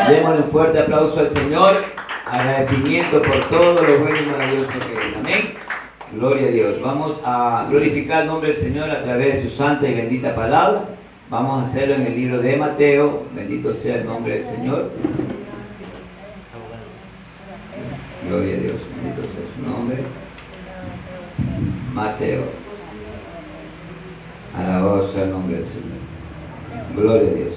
Démosle un fuerte aplauso al Señor. Agradecimiento por todo lo bueno y maravilloso que es. Amén. Gloria a Dios. Vamos a glorificar el nombre del Señor a través de su santa y bendita palabra. Vamos a hacerlo en el libro de Mateo. Bendito sea el nombre del Señor. Gloria a Dios. Bendito sea su nombre. Mateo. Alabado sea el nombre del Señor. Gloria a Dios.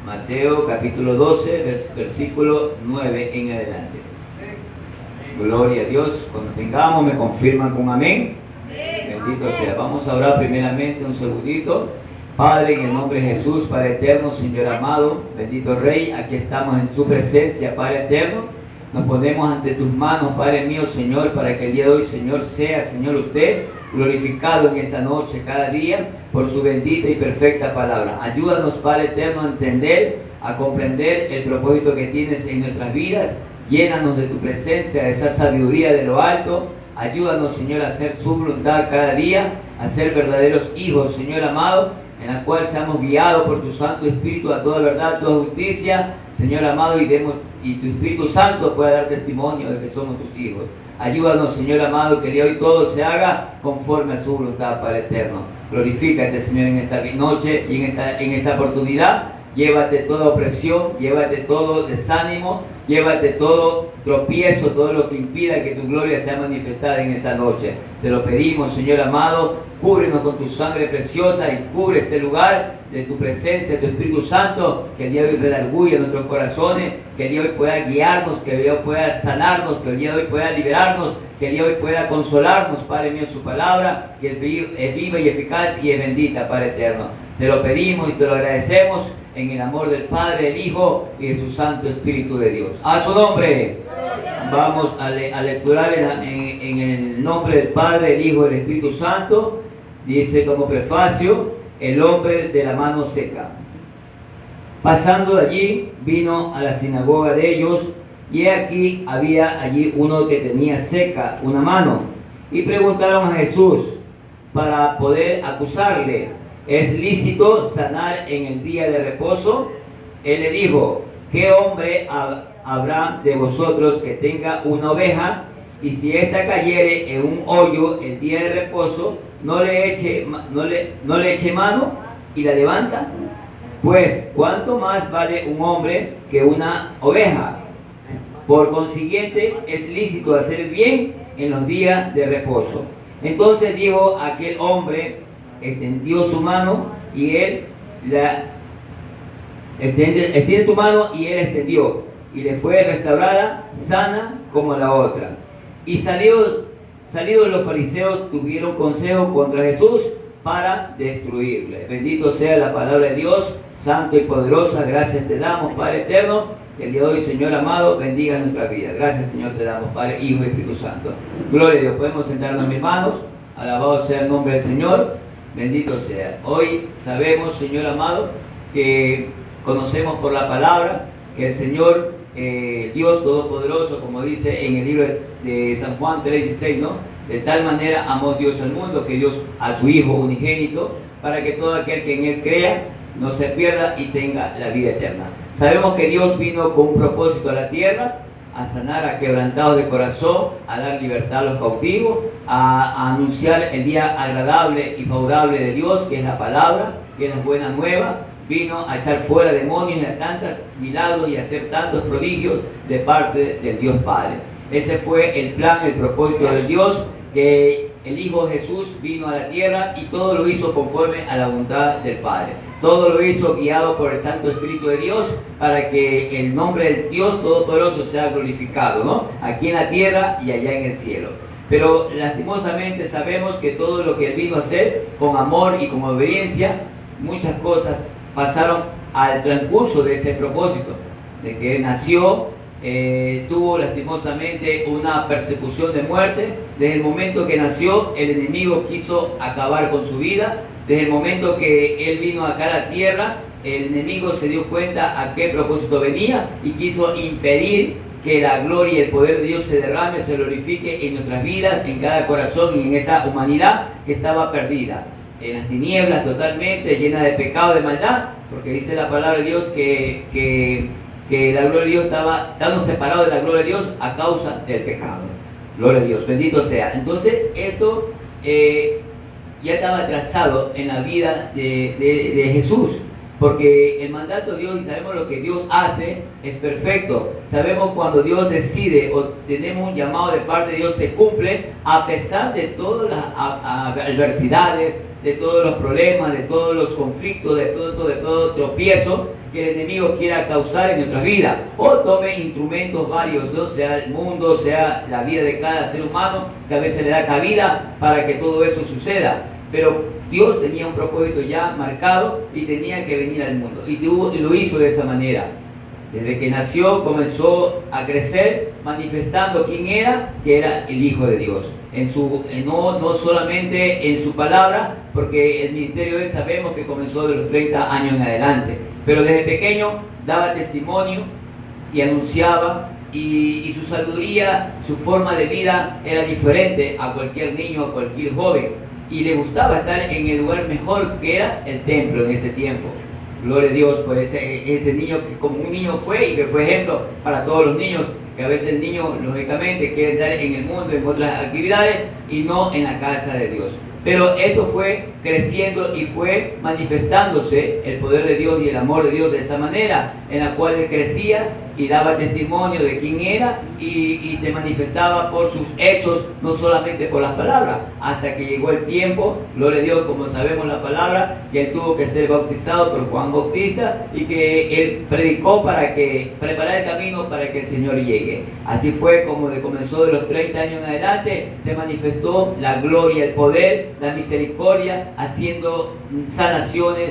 Mateo capítulo 12, versículo 9 en adelante. Gloria a Dios. Cuando tengamos, me confirman con amén. Bendito sea. Vamos a orar primeramente un segundito. Padre, en el nombre de Jesús, Padre eterno, Señor amado, bendito Rey, aquí estamos en tu presencia, Padre eterno. Nos ponemos ante tus manos, Padre mío, Señor, para que el día de hoy, Señor, sea, Señor, usted glorificado en esta noche, cada día, por su bendita y perfecta palabra. Ayúdanos, Padre eterno, a entender, a comprender el propósito que tienes en nuestras vidas. Llénanos de tu presencia, de esa sabiduría de lo alto. Ayúdanos, Señor, a hacer su voluntad cada día, a ser verdaderos hijos, Señor amado, en la cual seamos guiados por tu Santo Espíritu a toda verdad, a toda justicia, Señor amado, y tu Espíritu Santo pueda dar testimonio de que somos tus hijos. Ayúdanos, Señor amado, que de hoy todo se haga conforme a su voluntad, Padre eterno. Glorifícate, Señor, en esta noche y en esta oportunidad. Llévate toda opresión, llévate todo desánimo, llévate todo tropiezo, todo lo que impida que tu gloria sea manifestada en esta noche. Te lo pedimos, Señor amado, cúbrenos con tu sangre preciosa y cubre este lugar de tu presencia, de tu Espíritu Santo, que el día de hoy redarguya nuestros corazones, que el día de hoy pueda guiarnos, que el día de hoy pueda sanarnos, que el día de hoy pueda liberarnos, que el día de hoy pueda consolarnos, Padre mío, su palabra, que es viva y eficaz y es bendita, Padre eterno. Te lo pedimos y te lo agradecemos en el amor del Padre, del Hijo y de su Santo Espíritu de Dios. A su nombre. Vamos a lecturar en el nombre del Padre, del Hijo y del Espíritu Santo. Dice como prefacio, el hombre de la mano seca. Pasando de allí, vino a la sinagoga de ellos, y aquí había allí uno que tenía seca una mano. Y preguntaron a Jesús para poder acusarle: ¿es lícito sanar en el día de reposo? Él le dijo: ¿qué hombre habrá de vosotros que tenga una oveja, y si ésta cayere en un hoyo el día de reposo, no le eche mano y la levanta? Pues, ¿cuánto más vale un hombre que una oveja? Por consiguiente, es lícito hacer el bien en los días de reposo. Entonces dijo aquel hombre, extendió su mano, y él extiende tu mano, y él extendió, y le fue restaurada, sana como la otra. Y salidos los fariseos tuvieron consejo contra Jesús para destruirle. Bendito sea la palabra de Dios, santo y poderosa. Gracias te damos, Padre eterno. El día de hoy, Señor amado, bendiga nuestra vida. Gracias, Señor, te damos, Padre, Hijo y Espíritu Santo. Gloria a Dios. Podemos sentarnos, mis hermanos. Alabado sea el nombre del Señor. Bendito sea. Hoy sabemos, Señor amado, que conocemos por la palabra que el Señor, Dios Todopoderoso, como dice en el libro de San Juan 3:16, ¿no? De tal manera amó Dios al mundo, que Dios a su Hijo unigénito, para que todo aquel que en Él crea no se pierda y tenga la vida eterna. Sabemos que Dios vino con un propósito a la tierra: a sanar a quebrantados de corazón, a dar libertad a los cautivos, a anunciar el día agradable y favorable de Dios, que es la palabra, que es la buena nueva. Vino a echar fuera demonios y a tantos milagros y a hacer tantos prodigios de parte del Dios Padre. Ese fue el plan, el propósito de Dios, que el Hijo Jesús vino a la tierra y todo lo hizo conforme a la voluntad del Padre. Todo lo hizo guiado por el Santo Espíritu de Dios, para que el nombre del Dios Todopoderoso sea glorificado, ¿no? Aquí en la tierra y allá en el cielo. Pero lastimosamente sabemos que todo lo que Él vino a hacer con amor y con obediencia, muchas cosas pasaron al transcurso de ese propósito, de que Él nació, tuvo lastimosamente una persecución de muerte. Desde el momento que nació, el enemigo quiso acabar con su vida. Desde el momento que Él vino acá a la tierra, el enemigo se dio cuenta a qué propósito venía y quiso impedir que la gloria y el poder de Dios se derrame, se glorifique en nuestras vidas, en cada corazón y en esta humanidad que estaba perdida en las tinieblas, totalmente llena de pecado, de maldad, porque dice la palabra de Dios que que la gloria de Dios estamos separados de la gloria de Dios a causa del pecado. Gloria a Dios, bendito sea. Entonces, esto ya estaba trazado en la vida de Jesús, porque el mandato de Dios, y sabemos lo que Dios hace, es perfecto. Sabemos cuando Dios decide o tenemos un llamado de parte de Dios, se cumple a pesar de todas las adversidades, de todos los problemas, de todos los conflictos, de todo tropiezo que el enemigo quiera causar en nuestras vidas. O tome instrumentos varios, ¿no? Sea el mundo, sea la vida de cada ser humano, que a veces le da cabida para que todo eso suceda. Pero Dios tenía un propósito ya marcado y tenía que venir al mundo. Y lo hizo de esa manera. Desde que nació comenzó a crecer manifestando quién era, que era el Hijo de Dios. No solamente en su palabra, porque el ministerio de él sabemos que comenzó de los 30 años en adelante. Pero desde pequeño daba testimonio y anunciaba, y su sabiduría, su forma de vida era diferente a cualquier niño, a cualquier joven. Y le gustaba estar en el lugar mejor, que era el templo en ese tiempo. Gloria a Dios por ese niño que como un niño fue y que fue ejemplo para todos los niños, que a veces el niño lógicamente quiere estar en el mundo, en otras actividades y no en la casa de Dios. Pero esto fue creciendo y fue manifestándose el poder de Dios y el amor de Dios de esa manera, en la cual él crecía y daba testimonio de quién era y se manifestaba por sus hechos, no solamente por las palabras, hasta que llegó el tiempo, gloria a Dios, como sabemos la palabra, que él tuvo que ser bautizado por Juan Bautista y que él predicó para preparar el camino para que el Señor llegue. Así fue como comenzó de los 30 años en adelante, se manifestó la gloria, el poder, la misericordia, haciendo sanaciones,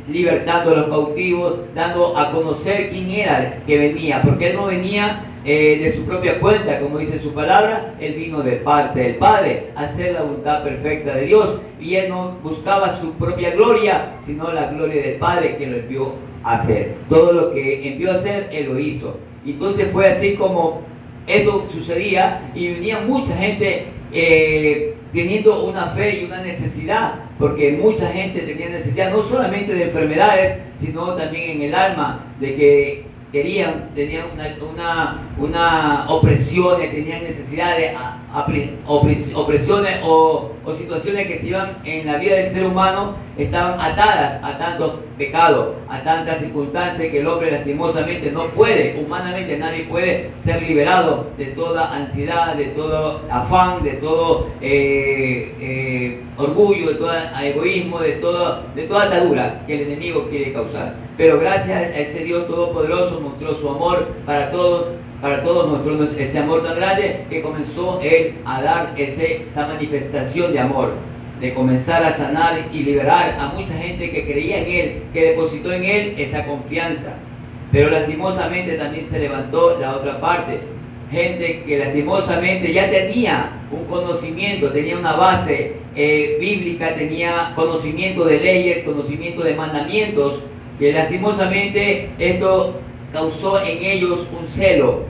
libertando a los cautivos, dando a conocer quién era que venía, porque él no venía de su propia cuenta, como dice su palabra, él vino de parte del Padre, a hacer la voluntad perfecta de Dios, y él no buscaba su propia gloria, sino la gloria del Padre que lo envió a hacer. Todo lo que envió a hacer, él lo hizo. Entonces fue así como esto sucedía, y venía mucha gente teniendo una fe y una necesidad, porque mucha gente tenía necesidad no solamente de enfermedades, sino también en el alma, de que tenían una opresiones, tenían necesidades, opresiones o situaciones que se iban en la vida del ser humano, estaban atadas a tantos pecados, a tantas circunstancias que el hombre lastimosamente no puede, humanamente nadie puede ser liberado de toda ansiedad, de todo afán, de todo orgullo, de todo egoísmo, de toda atadura que el enemigo quiere causar. Pero gracias a ese Dios Todopoderoso mostró su amor para todos nosotros, ese amor tan grande que comenzó él a dar esa manifestación de amor, de comenzar a sanar y liberar a mucha gente que creía en él, que depositó en él esa confianza. Pero lastimosamente también se levantó la otra parte, gente que lastimosamente ya tenía un conocimiento, tenía una base bíblica, tenía conocimiento de leyes, conocimiento de mandamientos, que lastimosamente esto causó en ellos un celo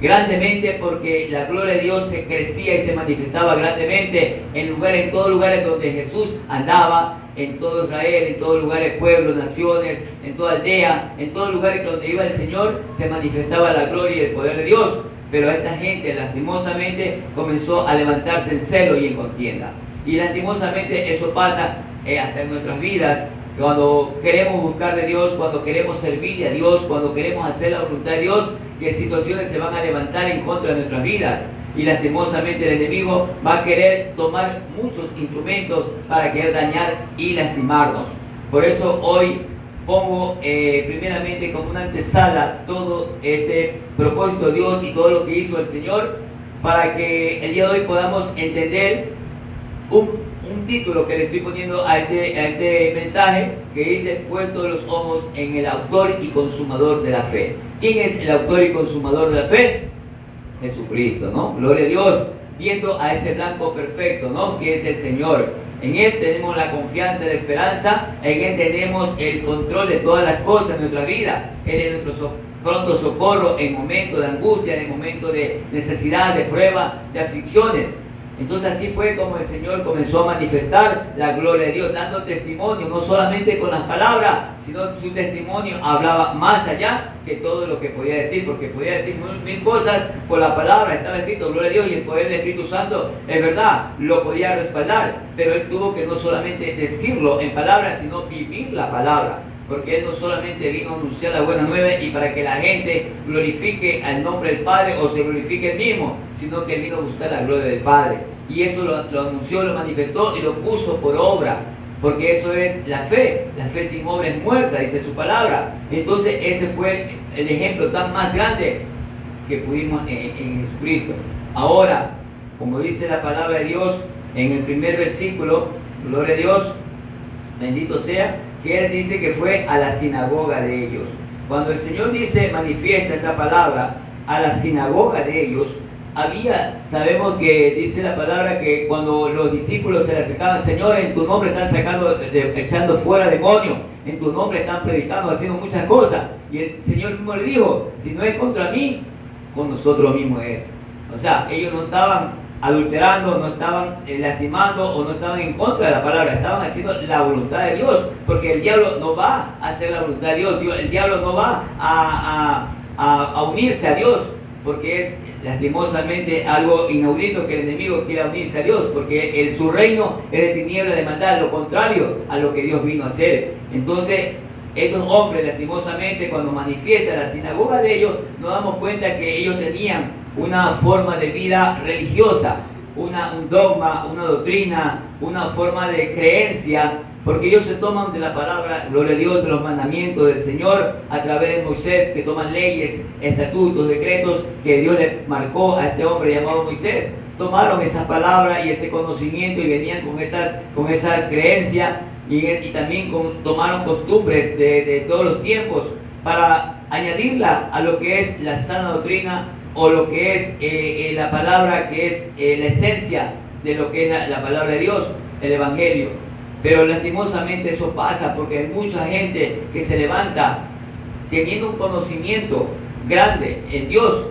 grandemente, porque la gloria de Dios se crecía y se manifestaba grandemente en todos lugares donde Jesús andaba, en todo Israel, en todos lugares, pueblos, naciones, en toda aldea, en todos lugares donde iba el Señor, se manifestaba la gloria y el poder de Dios. Pero esta gente lastimosamente comenzó a levantarse en celo y en contienda. Y lastimosamente eso pasa hasta en nuestras vidas, cuando queremos buscar de Dios, cuando queremos servirle a Dios, cuando queremos hacer la voluntad de Dios, que situaciones se van a levantar en contra de nuestras vidas. Y lastimosamente el enemigo va a querer tomar muchos instrumentos para querer dañar y lastimarnos. Por eso hoy pongo primeramente como una antesala todo este propósito de Dios y todo lo que hizo el Señor, para que el día de hoy podamos entender un título que le estoy poniendo a este mensaje, que dice: puesto los ojos en el autor y consumador de la fe. ¿Quién es el autor y consumador de la fe? Jesucristo, ¿no? Gloria a Dios, viendo a ese blanco perfecto, ¿no? Que es el Señor. En Él tenemos la confianza y la esperanza, en Él tenemos el control de todas las cosas en nuestra vida. Él es nuestro pronto socorro en momentos de angustia, en momentos de necesidad, de prueba, de aflicciones. Entonces así fue como el Señor comenzó a manifestar la gloria de Dios, dando testimonio, no solamente con las palabras, sino su testimonio hablaba más allá que todo lo que podía decir, porque podía decir mil cosas por la palabra, estaba escrito, gloria a Dios, y el poder del Espíritu Santo, es verdad, lo podía respaldar, pero él tuvo que no solamente decirlo en palabras, sino vivir la palabra. Porque Él no solamente vino a anunciar la buena nueva y para que la gente glorifique al nombre del Padre o se glorifique Él mismo, sino que Él vino a buscar la gloria del Padre. Y eso lo anunció, lo manifestó y lo puso por obra. Porque eso es la fe. La fe sin obra es muerta, dice su palabra. Entonces ese fue el ejemplo tan más grande que pudimos en Jesucristo. Ahora, como dice la palabra de Dios en el primer versículo, gloria a Dios, bendito sea, que Él dice que fue a la sinagoga de ellos. Cuando el Señor dice, manifiesta esta palabra, a la sinagoga de ellos, sabemos que dice la palabra que cuando los discípulos se le acercaban, Señor, en tu nombre están echando fuera demonios, en tu nombre están predicando, haciendo muchas cosas. Y el Señor mismo le dijo, si no es contra mí, con nosotros mismos es. O sea, ellos no estaban adulterando, no estaban lastimando o no estaban en contra de la palabra, estaban haciendo la voluntad de Dios, porque el diablo no va a hacer la voluntad de Dios, el diablo no va a unirse a Dios, porque es lastimosamente algo inaudito que el enemigo quiera unirse a Dios, porque su reino es de tiniebla, de maldad, lo contrario a lo que Dios vino a hacer. Entonces, estos hombres, lastimosamente, cuando manifiestan la sinagoga de ellos, nos damos cuenta que ellos tenían una forma de vida religiosa, un dogma, una doctrina, una forma de creencia, porque ellos se toman de la palabra, gloria a Dios, de los mandamientos del Señor a través de Moisés, que toman leyes, estatutos, decretos que Dios le marcó a este hombre llamado Moisés. Tomaron esas palabras y ese conocimiento y venían con esas creencias y también tomaron costumbres de todos los tiempos para añadirla a lo que es la sana doctrina o lo que es la palabra, que es la esencia de lo que es la palabra de Dios, el Evangelio. Pero lastimosamente eso pasa porque hay mucha gente que se levanta teniendo un conocimiento grande en Dios,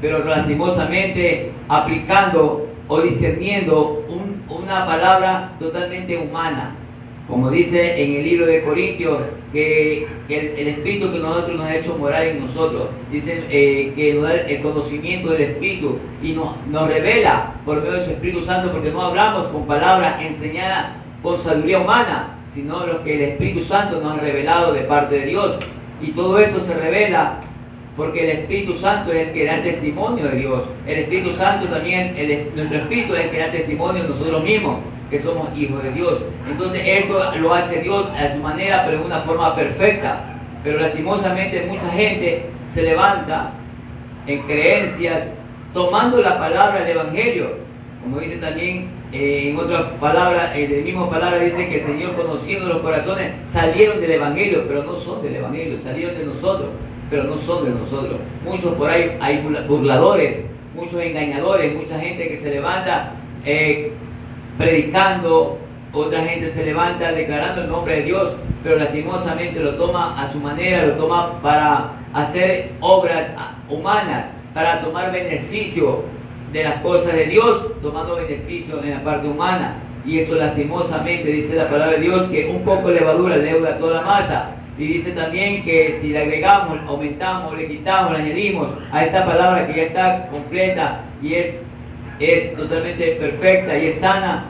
pero lastimosamente aplicando o discerniendo una palabra totalmente humana. Como dice en el libro de Corintios, que el Espíritu que nosotros nos ha hecho morar en nosotros, dice que nos da el conocimiento del Espíritu y nos revela por medio de su Espíritu Santo, porque no hablamos con palabras enseñadas con sabiduría humana, sino lo que el Espíritu Santo nos ha revelado de parte de Dios. Y todo esto se revela porque el Espíritu Santo es el que da testimonio de Dios. El Espíritu Santo también, nuestro Espíritu es el que da testimonio de nosotros mismos, que somos hijos de Dios. Entonces esto lo hace Dios a su manera, pero de una forma perfecta. Pero lastimosamente mucha gente se levanta en creencias tomando la palabra del Evangelio. Como dice también en otras palabras, en la misma palabra dice que el Señor, conociendo los corazones, salieron del Evangelio, pero no son del Evangelio, salieron de nosotros, pero no son de nosotros. Muchos por ahí hay burladores, muchos engañadores, mucha gente que se levanta predicando, otra gente se levanta declarando el nombre de Dios, pero lastimosamente lo toma a su manera, lo toma para hacer obras humanas, para tomar beneficio de las cosas de Dios, tomando beneficio en la parte humana. Y eso lastimosamente dice la palabra de Dios, que un poco de levadura leuda toda la masa. Y dice también que si le agregamos, aumentamos, le quitamos, le añadimos a esta palabra que ya está completa y es totalmente perfecta y es sana,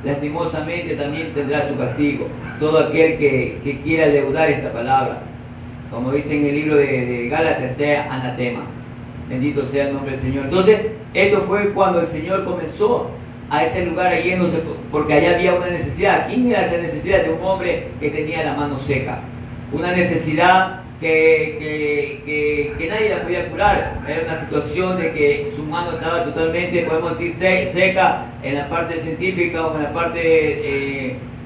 lastimosamente también tendrá su castigo. Todo aquel que quiera leudar esta palabra, como dice en el libro de Gálatas, sea anatema. Bendito sea el nombre del Señor. Entonces, esto fue cuando el Señor comenzó a ese lugar yéndose, porque allá había una necesidad. ¿Quién era esa necesidad? De un hombre que tenía la mano seca. Una necesidad que nadie la podía curar. Era una situación de que su mano estaba totalmente, podemos decir, seca en la parte científica o en la parte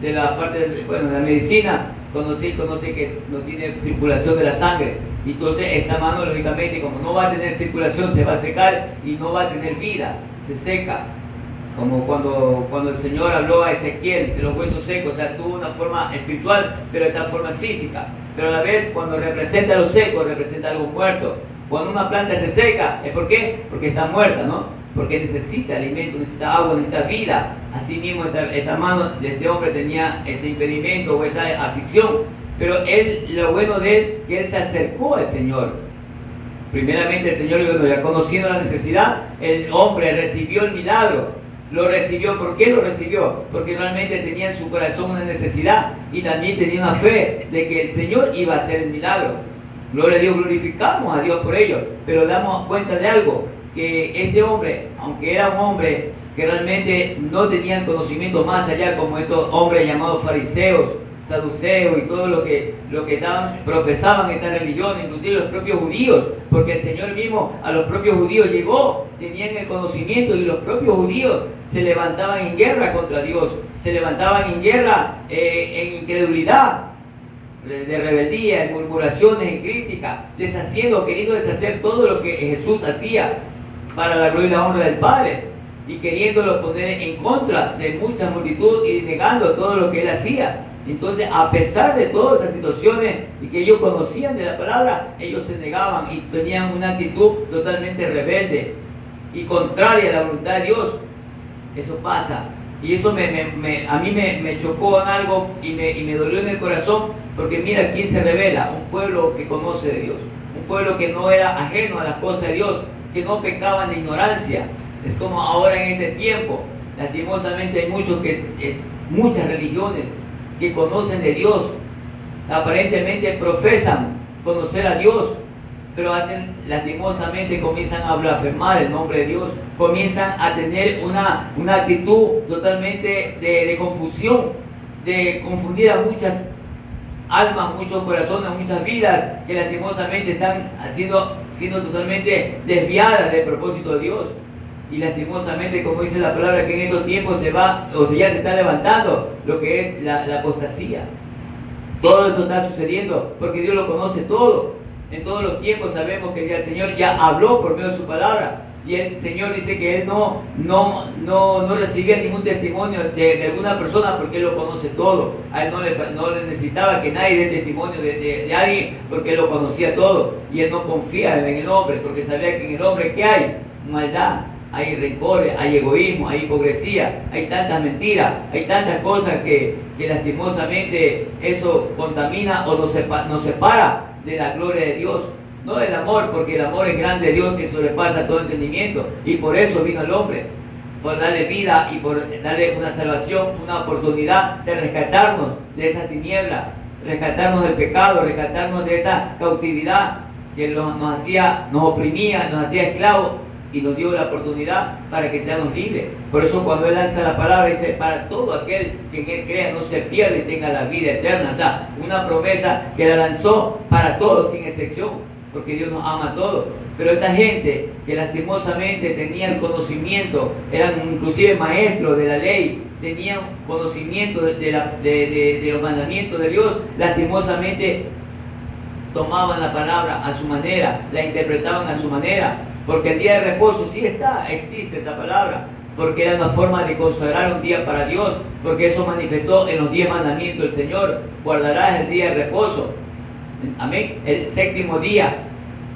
de la medicina. Conoce que no tiene circulación de la sangre. Y entonces esta mano, lógicamente, como no va a tener circulación, se va a secar y no va a tener vida, se seca. Como cuando el Señor habló a Ezequiel de los huesos secos, o sea, tuvo una forma espiritual, pero esta forma física. Pero a la vez, cuando representa lo seco, representa algo muerto. Cuando una planta se seca, ¿es por qué? Porque está muerta, ¿no? porque necesita alimento, necesita agua, necesita vida. Así mismo esta mano de este hombre tenía ese impedimento o esa aflicción, pero lo bueno de él, que él se acercó al Señor. Primeramente el Señor, bueno, ya conociendo la necesidad, el hombre recibió el milagro. Lo recibió. ¿Por qué lo recibió? Porque realmente tenía en su corazón una necesidad y también tenía una fe de que el Señor iba a hacer el milagro. Gloria a Dios, glorificamos a Dios por ello, pero damos cuenta de algo, que este hombre, aunque era un hombre que realmente no tenía el conocimiento más allá, como estos hombres llamados fariseos, saduceos y todo lo que profesaban esta religión, inclusive los propios judíos, porque el Señor mismo a los propios judíos llegó, tenían el conocimiento, y los propios judíos se levantaban en guerra contra Dios, se levantaban en guerra en incredulidad, de rebeldía, en murmuraciones, en crítica, queriendo deshacer todo lo que Jesús hacía para la gloria y la honra del Padre, y queriéndolo poner en contra de mucha multitud y negando todo lo que él hacía. Entonces, a pesar de todas esas situaciones y que ellos conocían de la palabra, ellos se negaban y tenían una actitud totalmente rebelde y contraria a la voluntad de Dios. Eso pasa. Y eso a mí me chocó en algo y me dolió en el corazón, porque mira quién se revela: un pueblo que conoce de Dios, un pueblo que no era ajeno a las cosas de Dios, que no pecaban de ignorancia. Es como ahora en este tiempo, lastimosamente hay muchas religiones que conocen de Dios, aparentemente profesan conocer a Dios, pero lastimosamente comienzan a blasfemar el nombre de Dios, comienzan a tener una actitud totalmente de confusión, de confundir a muchas almas, muchos corazones, muchas vidas que lastimosamente están siendo totalmente desviadas del propósito de Dios. Y lastimosamente, como dice la palabra, que en estos tiempos ya se está levantando lo que es la apostasía. Todo esto está sucediendo porque Dios lo conoce todo. En todos los tiempos sabemos que el Señor ya habló por medio de su palabra. Y el Señor dice que Él no recibía ningún testimonio de alguna persona, porque Él lo conoce todo. A Él no le necesitaba que nadie dé testimonio de alguien, porque Él lo conocía todo. Y Él no confía en el hombre, porque sabía que en el hombre, ¿qué hay? Maldad. Hay rencor, hay egoísmo, hay hipocresía, hay tantas mentiras, hay tantas cosas que lastimosamente eso contamina o nos separa de la gloria de Dios, no del amor, porque el amor es grande de Dios, que sobrepasa todo entendimiento, y por eso vino el hombre, por darle vida y por darle una salvación, una oportunidad de rescatarnos de esa tiniebla, rescatarnos del pecado, rescatarnos de esa cautividad que nos oprimía, nos hacía esclavos, y nos dio la oportunidad para que seamos libres. Por eso cuando Él lanza la palabra, dice: para todo aquel que en Él crea no se pierda y tenga la vida eterna. O sea, una promesa que la lanzó para todos sin excepción, porque Dios nos ama a todos. Pero esta gente que lastimosamente tenía el conocimiento, eran inclusive maestros de la ley, tenían conocimiento de los mandamientos de Dios, lastimosamente tomaban la palabra a su manera, la interpretaban a su manera. Porque el día de reposo existe esa palabra, porque era una forma de consagrar un día para Dios, porque eso manifestó en los 10 mandamientos del Señor: guardarás el día de reposo. Amén. El séptimo día,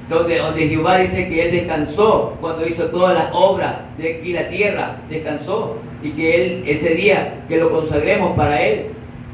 donde Jehová dice que Él descansó cuando hizo todas las obras de aquí la tierra, descansó, y que Él, ese día, que lo consagremos para Él.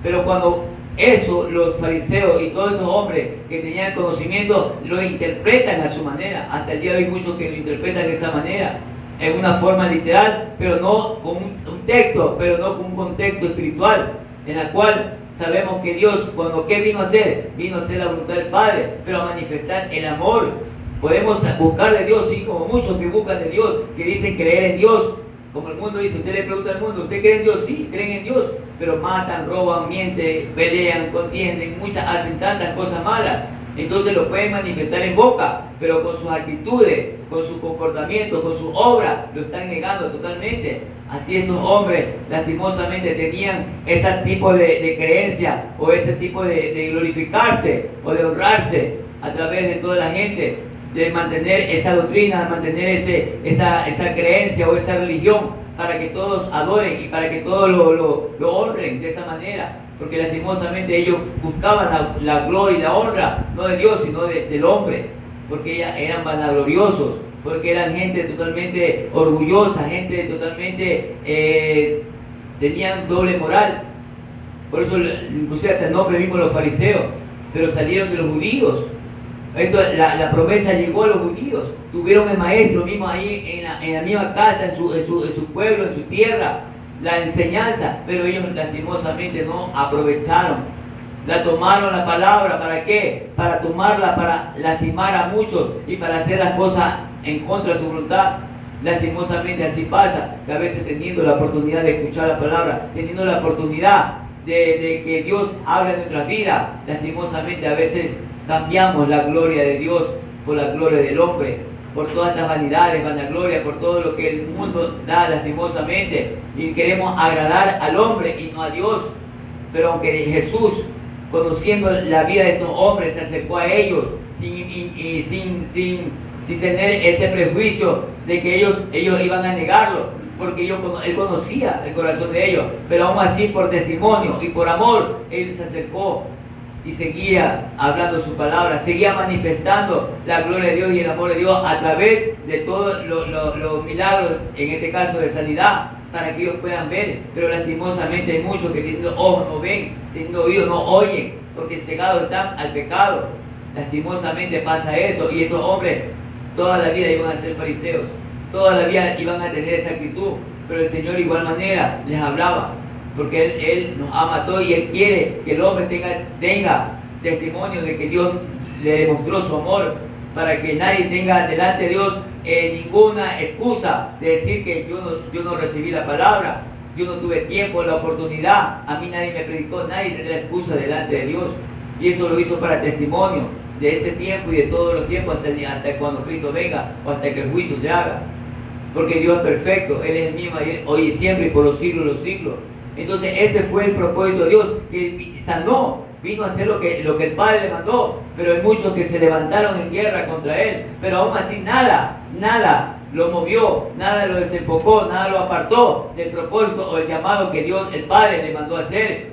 Pero cuando eso, los fariseos y todos estos hombres que tenían el conocimiento lo interpretan a su manera. Hasta el día de hoy muchos que lo interpretan de esa manera, en una forma literal, pero no con un texto, pero no con un contexto espiritual, en la cual sabemos que Dios, cuando ¿qué vino a hacer? Vino a hacer la voluntad del Padre, pero a manifestar el amor. Podemos buscar de Dios, sí, como muchos que buscan de Dios, que dicen creer en Dios. Como el mundo dice, usted le pregunta al mundo: ¿usted cree en Dios? Sí, creen en Dios, pero matan, roban, mienten, pelean, contienden, hacen tantas cosas malas. Entonces lo pueden manifestar en boca, pero con sus actitudes, con su comportamiento, con su obra, lo están negando totalmente. Así estos hombres lastimosamente tenían ese tipo de creencia, o ese tipo de glorificarse o de honrarse a través de toda la gente, de mantener esa doctrina, de mantener esa creencia o esa religión, para que todos adoren y para que todos lo honren de esa manera. Porque lastimosamente ellos buscaban la gloria y la honra, no de Dios, sino del hombre, porque eran vanagloriosos, porque eran gente totalmente orgullosa, gente totalmente tenían doble moral. Por eso inclusive hasta el nombre mismo los fariseos, pero salieron de los judíos. La promesa llegó a los judíos, tuvieron el maestro mismo ahí en la misma casa, en su pueblo, en su tierra, la enseñanza, pero ellos lastimosamente no aprovecharon. La tomaron la palabra, ¿para qué? Para tomarla, para lastimar a muchos y para hacer las cosas en contra de su voluntad. Lastimosamente así pasa, que a veces teniendo la oportunidad de escuchar la palabra, teniendo la oportunidad de que Dios hable en nuestras vidas, lastimosamente a veces cambiamos la gloria de Dios por la gloria del hombre, por todas estas vanidades, vanagloria, por todo lo que el mundo da lastimosamente, y queremos agradar al hombre y no a Dios. Pero aunque Jesús, conociendo la vida de estos hombres, se acercó a ellos sin tener ese prejuicio de que ellos iban a negarlo, porque él conocía el corazón de ellos, pero aún así por testimonio y por amor, él se acercó y seguía hablando su palabra, seguía manifestando la gloria de Dios y el amor de Dios a través de todos los milagros, en este caso de sanidad, para que ellos puedan ver. Pero lastimosamente hay muchos que teniendo ojos no ven, teniendo oídos no oyen, porque cegados están al pecado. Lastimosamente pasa eso, y estos hombres toda la vida iban a ser fariseos, toda la vida iban a tener esa actitud, pero el Señor de igual manera les hablaba, porque Él nos ama a todos y Él quiere que el hombre tenga testimonio de que Dios le demostró su amor, para que nadie tenga delante de Dios ninguna excusa de decir que yo no recibí la palabra, yo no tuve tiempo, la oportunidad, a mí nadie me predicó, nadie tendrá excusa delante de Dios. Y eso lo hizo para testimonio de ese tiempo y de todos los tiempos hasta cuando Cristo venga o hasta que el juicio se haga. Porque Dios es perfecto, Él es el mismo hoy y siempre y por los siglos de los siglos. Entonces ese fue el propósito de Dios, que sanó, vino a hacer lo que el Padre le mandó, pero hay muchos que se levantaron en guerra contra Él, pero aún así nada lo movió, nada lo desenfocó, nada lo apartó del propósito o el llamado que Dios, el Padre, le mandó a hacer.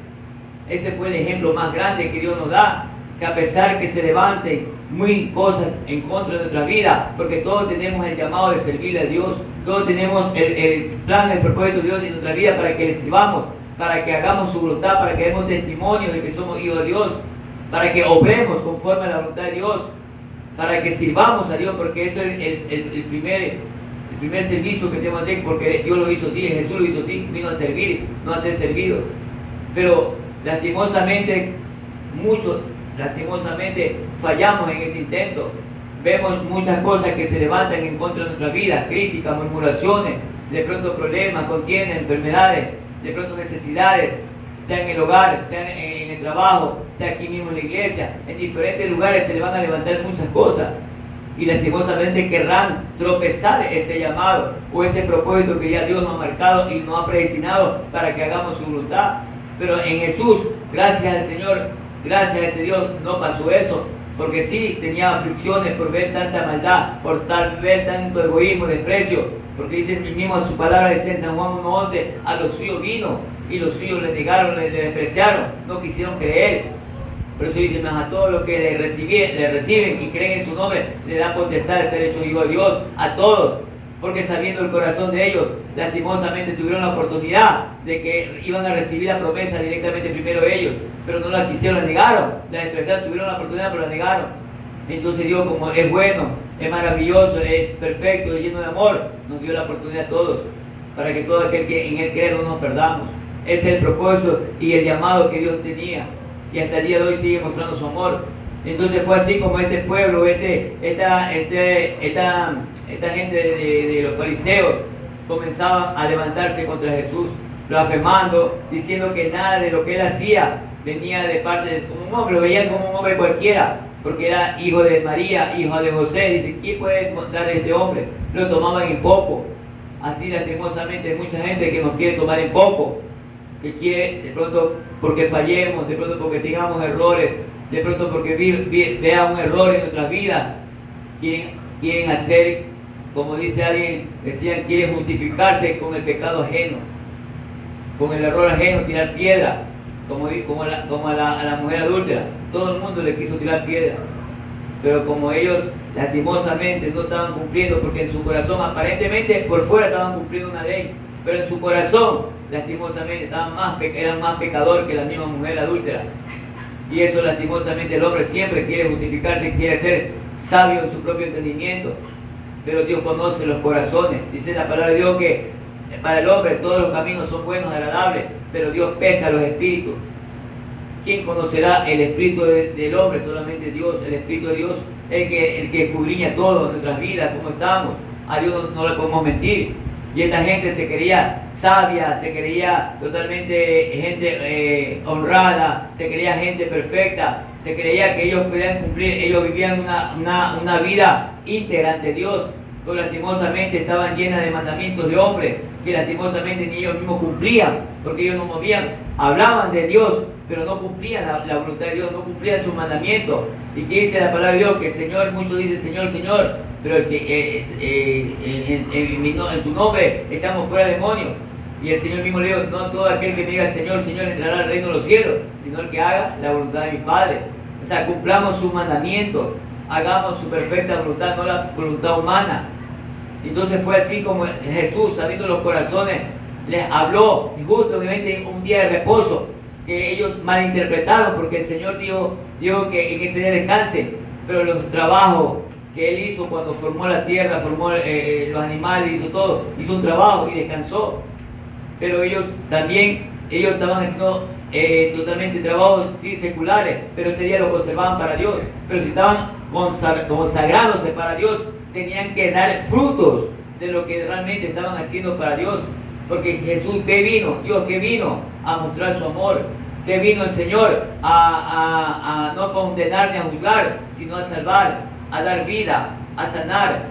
Ese fue el ejemplo más grande que Dios nos da, que a pesar que se levanten mil cosas en contra de nuestra vida, porque todos tenemos el llamado de servirle a Dios, todos tenemos el plan, el propósito de Dios en nuestra vida para que le sirvamos, para que hagamos su voluntad, para que demos testimonio de que somos hijos de Dios, para que obremos conforme a la voluntad de Dios, para que sirvamos a Dios, porque eso es el primer servicio que tenemos que hacer, porque Dios lo hizo así, Jesús lo hizo así, vino a servir, no a ser servido. Pero lastimosamente fallamos en ese intento. Vemos muchas cosas que se levantan en contra de nuestra vida, críticas, murmuraciones, de pronto problemas, contiendas, enfermedades, de pronto necesidades, sea en el hogar, sea en el trabajo, sea aquí mismo en la iglesia, en diferentes lugares se le van a levantar muchas cosas, y lastimosamente querrán tropezar ese llamado o ese propósito que ya Dios nos ha marcado y nos ha predestinado para que hagamos su voluntad. Pero en Jesús, gracias al Señor, gracias a ese Dios, no pasó eso, porque sí tenía aflicciones por ver tanta maldad, por ver tanto egoísmo, desprecio, porque dice mismo su palabra, dice en San Juan 1:11, a los suyos vino y los suyos le negaron, le despreciaron, no quisieron creer. Por eso dice, más a todos los que le reciben y creen en su nombre, le da potestad de ser hecho hijo de Dios, a todos. Porque sabiendo el corazón de ellos, lastimosamente tuvieron la oportunidad de que iban a recibir la promesa directamente primero ellos, pero no la quisieron, la negaron, la despreciaron, tuvieron la oportunidad pero la negaron. Entonces Dios, como es bueno, es maravilloso, es perfecto, es lleno de amor, nos dio la oportunidad a todos, para que todo aquel que en Él cree no nos perdamos. Ese es el propósito y el llamado que Dios tenía, y hasta el día de hoy sigue mostrando su amor. Entonces fue así como este pueblo, esta gente de los fariseos comenzaban a levantarse contra Jesús, blasfemando, diciendo que nada de lo que Él hacía venía de parte de un hombre, lo veían como un hombre cualquiera, porque era hijo de María, hijo de José. Dice, ¿quién puede dar a este hombre? Lo tomaban en poco. Así lastimosamente hay mucha gente que nos quiere tomar en poco, que quiere de pronto porque fallemos, de pronto porque tengamos errores, de pronto porque vea un error en nuestras vidas, quieren hacer, como dice alguien, decían, quieren justificarse con el pecado ajeno, con el error ajeno, tirar piedra, como a la mujer adúltera. Todo el mundo le quiso tirar piedra, pero como ellos lastimosamente no estaban cumpliendo, porque en su corazón aparentemente por fuera estaban cumpliendo una ley, pero en su corazón lastimosamente eran más pecadores que la misma mujer adúltera. Y eso lastimosamente el hombre siempre quiere justificarse, quiere ser sabio en su propio entendimiento, pero Dios conoce los corazones. Dice la palabra de Dios que para el hombre todos los caminos son buenos, agradables, pero Dios pesa los espíritus. ¿Quién conocerá el espíritu del hombre? Solamente Dios. El espíritu de Dios es el que escudriña todo en nuestras vidas, cómo estamos. A Dios no le podemos mentir. Y esta gente se creía sabia, se creía totalmente gente honrada, se creía gente perfecta, se creía que ellos podían cumplir, ellos vivían una vida íntegra ante Dios, pero lastimosamente estaban llenas de mandamientos de hombres, que lastimosamente ni ellos mismos cumplían, porque ellos no movían, hablaban de Dios, pero no cumplían la voluntad de Dios, no cumplían sus mandamientos. Y que dice la palabra de Dios, que el Señor, muchos dicen Señor, Señor, pero el que en tu nombre echamos fuera demonios. Y el Señor mismo le dijo, no todo aquel que me diga Señor, Señor entrará al reino de los cielos, sino el que haga la voluntad de mi Padre. O sea, cumplamos sus mandamientos, hagamos su perfecta voluntad, no la voluntad humana. Entonces fue así como Jesús, sabiendo los corazones, les habló, y justo obviamente un día de reposo, que ellos malinterpretaron, porque el Señor dijo que en ese día descanse, pero los trabajos que Él hizo cuando formó la tierra, formó los animales, hizo todo, hizo un trabajo y descansó. Pero ellos estaban haciendo totalmente trabajos sí, seculares, pero ese día lo conservaban para Dios. Pero si estaban consagrándose para Dios, tenían que dar frutos de lo que realmente estaban haciendo para Dios. Porque Jesús, ¿qué vino? Dios, ¿qué vino? A mostrar su amor. ¿Qué vino el Señor? A no condenar ni a juzgar, sino a salvar, a dar vida, a sanar,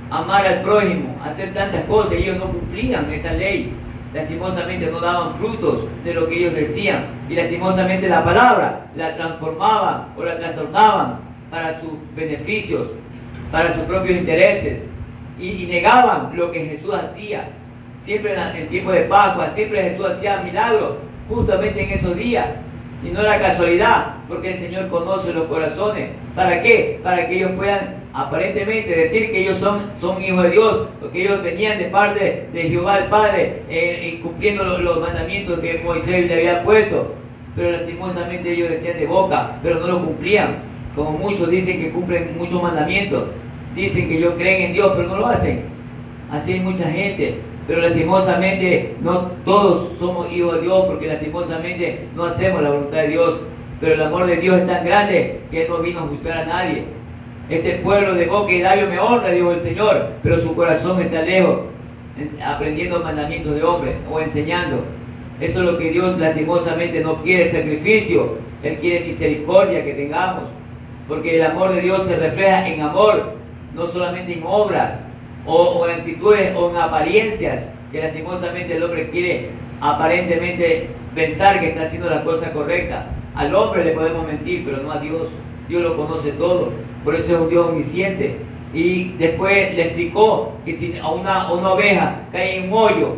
a amar al prójimo, a hacer tantas cosas. Ellos no cumplían esa ley. Lastimosamente no daban frutos de lo que ellos decían. Y lastimosamente la palabra la transformaban o la trastornaban para sus beneficios, para sus propios intereses. Y negaban lo que Jesús hacía. Siempre en tiempo de Pascua, siempre Jesús hacía milagros, justamente en esos días. Y no era casualidad, porque el Señor conoce los corazones. ¿Para qué? Para que ellos puedan aparentemente decir que ellos son hijos de Dios, porque ellos venían de parte de Jehová el Padre, cumpliendo los mandamientos que Moisés le había puesto. Pero lastimosamente ellos decían de boca, pero no lo cumplían. Como muchos dicen que cumplen muchos mandamientos. Dicen que ellos creen en Dios, pero no lo hacen. Así hay mucha gente. Pero lastimosamente no todos somos hijos de Dios, porque lastimosamente no hacemos la voluntad de Dios. Pero el amor de Dios es tan grande que Él no vino a juzgar a nadie. Este pueblo de boca y labio me honra, dijo el Señor, pero su corazón está lejos, aprendiendo mandamientos de hombres o enseñando. Eso es lo que Dios lastimosamente no quiere, sacrificio. Él quiere misericordia que tengamos, porque el amor de Dios se refleja en amor, no solamente en obras o en actitudes o en apariencias, que lastimosamente el hombre quiere aparentemente pensar que está haciendo las cosas correctas. Al hombre le podemos mentir, pero no a Dios. Dios lo conoce todo, por eso es un Dios omnisciente. Y después le explicó que si a una oveja cae en un hoyo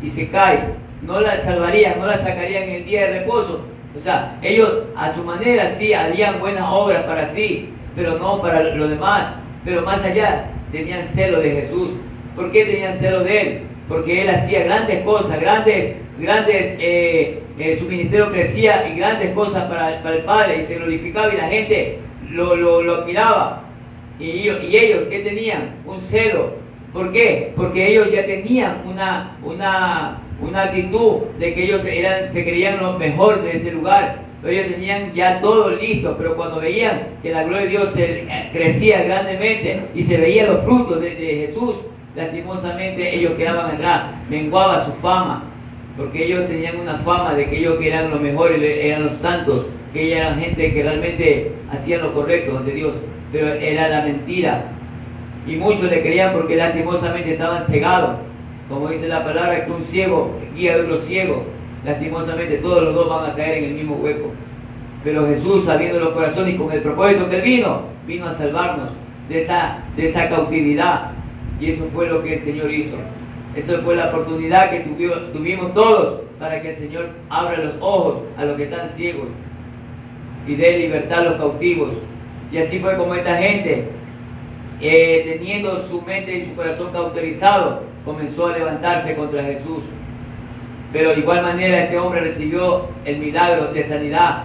y se cae, no la salvarían, no la sacarían en el día de reposo. O sea, ellos a su manera sí harían buenas obras para sí, pero no para los demás. Pero más allá, tenían celo de Jesús. ¿Por qué tenían celo de Él? Porque Él hacía grandes cosas, su ministerio crecía y grandes cosas para el Padre, y se glorificaba y la gente lo admiraba. Y ellos, ¿qué tenían? Un celo. ¿Por qué? Porque ellos ya tenían una actitud de que ellos se creían lo mejor de ese lugar. Ellos tenían ya todo listo, pero cuando veían que la gloria de Dios crecía grandemente y se veían los frutos de Jesús, lastimosamente ellos quedaban atrás, menguaba su fama, porque ellos tenían una fama de que ellos eran los mejores, eran los santos, que ellos eran gente que realmente hacían lo correcto ante Dios, pero era la mentira. Y muchos le creían porque lastimosamente estaban cegados, como dice la palabra, que un ciego guía a otro ciego. Lastimosamente todos los dos van a caer en el mismo hueco. Pero Jesús, sabiendo los corazones y con el propósito que Él vino a salvarnos de esa cautividad. Y eso fue lo que el Señor hizo. Esa fue la oportunidad que tuvimos todos para que el Señor abra los ojos a los que están ciegos y dé libertad a los cautivos. Y así fue como esta gente teniendo su mente y su corazón cauterizado, comenzó a levantarse contra Jesús. Pero de igual manera este hombre recibió el milagro de sanidad.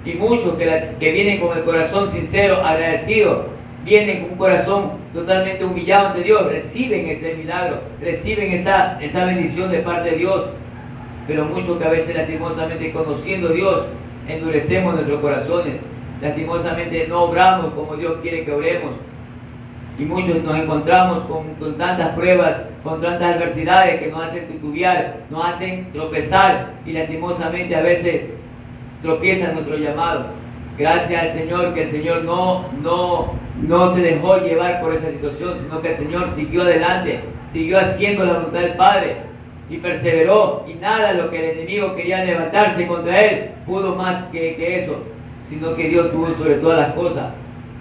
Y muchos que vienen con el corazón sincero, agradecido, vienen con un corazón totalmente humillado ante Dios, reciben ese milagro, reciben esa bendición de parte de Dios. Pero muchos que a veces lastimosamente conociendo a Dios, endurecemos nuestros corazones, lastimosamente no obramos como Dios quiere que obremos. Y muchos nos encontramos con tantas pruebas, con tantas adversidades que nos hacen titubear, nos hacen tropezar y lastimosamente a veces tropieza nuestro llamado. Gracias al Señor que el Señor no se dejó llevar por esa situación, sino que el Señor siguió adelante, siguió haciendo la voluntad del Padre y perseveró, y nada lo que el enemigo quería levantarse contra él pudo más que eso, sino que Dios tuvo sobre todas las cosas.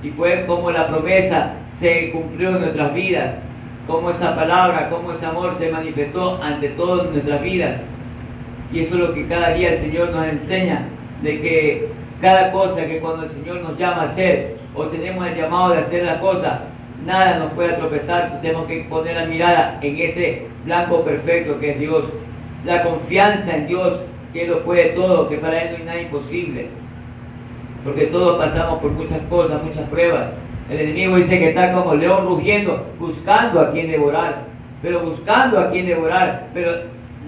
Y fue como la promesa se cumplió en nuestras vidas, como esa palabra, como ese amor se manifestó ante todas nuestras vidas. Y eso es lo que cada día el Señor nos enseña, de que cada cosa que cuando el Señor nos llama a hacer, o tenemos el llamado de hacer la cosa, nada nos puede tropezar. Tenemos que poner la mirada en ese blanco perfecto que es Dios, la confianza en Dios, que Él lo puede todo, que para Él no hay nada imposible, porque todos pasamos por muchas cosas, muchas pruebas. El enemigo dice que está como león rugiendo, buscando a quien devorar, pero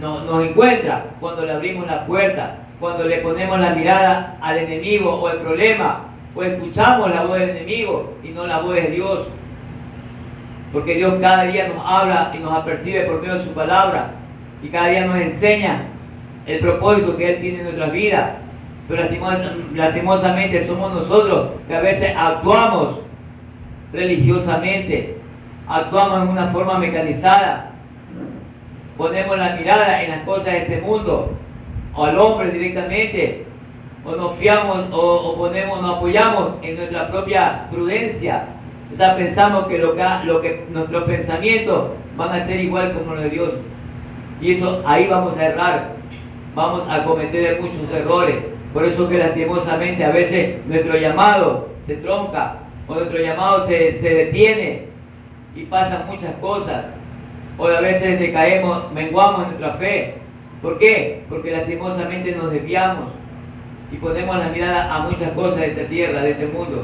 no, nos encuentra cuando le abrimos la puerta, cuando le ponemos la mirada al enemigo o al problema, o escuchamos la voz del enemigo y no la voz de Dios. Porque Dios cada día nos habla y nos apercibe por medio de su palabra, y cada día nos enseña el propósito que Él tiene en nuestras vidas. Pero lastimosamente somos nosotros que a veces actuamos religiosamente, actuamos en una forma mecanizada, ponemos la mirada en las cosas de este mundo, o al hombre directamente, o nos fiamos nos apoyamos en nuestra propia prudencia. O sea, pensamos que nuestros pensamientos van a ser igual como los de Dios, y eso ahí vamos a errar, vamos a cometer muchos errores. Por eso que lastimosamente a veces nuestro llamado se tronca, o nuestro llamado se detiene y pasan muchas cosas, o a veces decaemos, menguamos nuestra fe. ¿Por qué? Porque lastimosamente nos desviamos y ponemos la mirada a muchas cosas de esta tierra, de este mundo.